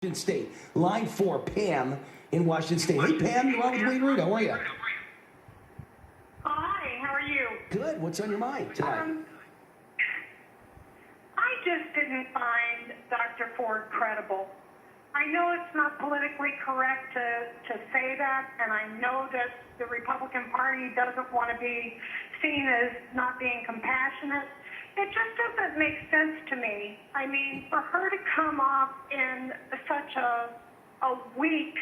Washington State. Line 4, Pam in Washington State. Hey, Pam, you're on with Wayne Root. How are you? Hi, how are you? Good. What's on your mind tonight? I just didn't find Dr. Ford credible. I know it's not politically correct to say that, and I know that the Republican Party doesn't want to be seen as not being compassionate. It just doesn't make sense to me. I mean, for her to come off in such a weak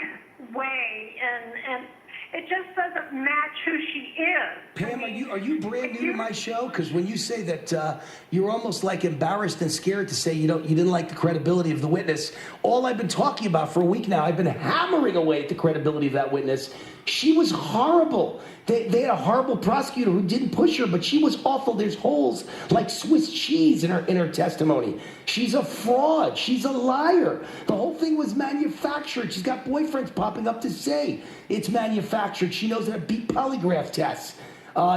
way, and it just doesn't match who she is. Pam, are you brand new to my show? Because when you say that you're almost like embarrassed and scared to say you didn't like the credibility of the witness, all I've been talking about for a week now, I've been hammering away at the credibility of that witness. She was horrible. They had a horrible prosecutor who didn't push her, but she was awful. There's holes like Swiss cheese in her testimony. She's a fraud. She's a liar. The whole thing was manufactured. She's got boyfriends popping up to say it's manufactured. She knows how to beat polygraph tests.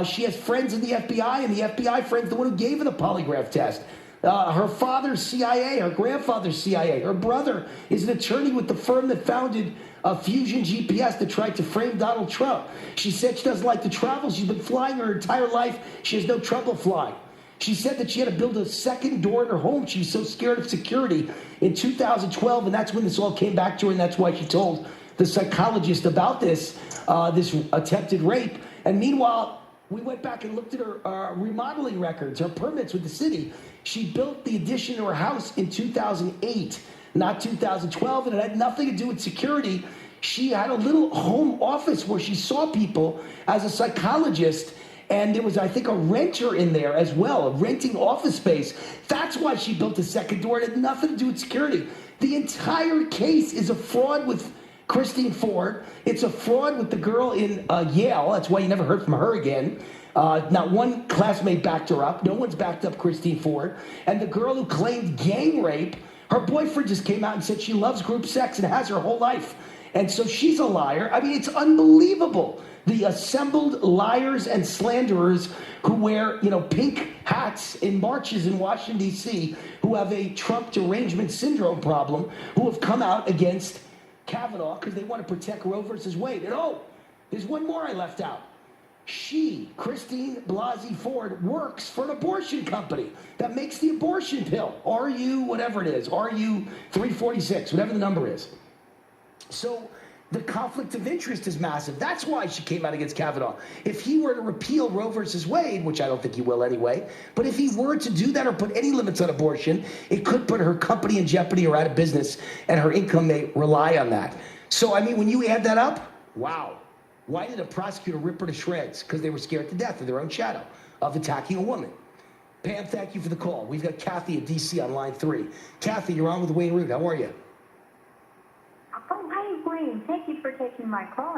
She has friends in the FBI, and the FBI friend's the one who gave her the polygraph test. Her father's CIA, her grandfather's CIA. Her brother is an attorney with the firm that founded Fusion GPS that tried to frame Donald Trump. She said she doesn't like to travel. She's been flying her entire life. She has no trouble flying. She said that she had to build a second door in her home. She was so scared of security in 2012, and that's when this all came back to her, and that's why she told the psychologist about this attempted rape. And meanwhile, we went back and looked at her remodeling records, her permits with the city. She built the addition to her house in 2008, not 2012, and it had nothing to do with security. She had a little home office where she saw people as a psychologist, and there was, I think, a renter in there as well, a renting office space. That's why she built a second door. It had nothing to do with security. The entire case is a fraud with Christine Ford. It's a fraud with the girl in Yale. That's why you never heard from her again. Not one classmate backed her up. No one's backed up Christine Ford. And the girl who claimed gang rape, her boyfriend just came out and said she loves group sex and has her whole life. And so she's a liar. I mean, it's unbelievable. The assembled liars and slanderers who wear, pink hats in marches in Washington, D.C., who have a Trump derangement syndrome problem, who have come out against Cavanaugh because they want to protect Roe versus Wade. And there's one more I left out. She, Christine Blasey Ford, works for an abortion company that makes the abortion pill. RU, whatever it is, RU 346, whatever the number is. So the conflict of interest is massive. That's why she came out against Kavanaugh. If he were to repeal Roe versus Wade, which I don't think he will anyway, but if he were to do that or put any limits on abortion, it could put her company in jeopardy or out of business, and her income may rely on that. So, I mean, when you add that up, wow. Why did a prosecutor rip her to shreds? Because they were scared to death of their own shadow, of attacking a woman. Pam, thank you for the call. We've got Kathy at D.C. on line 3. Kathy, you're on with Wayne Root. How are you? Oh, hi, Wayne. Thank you for taking my call.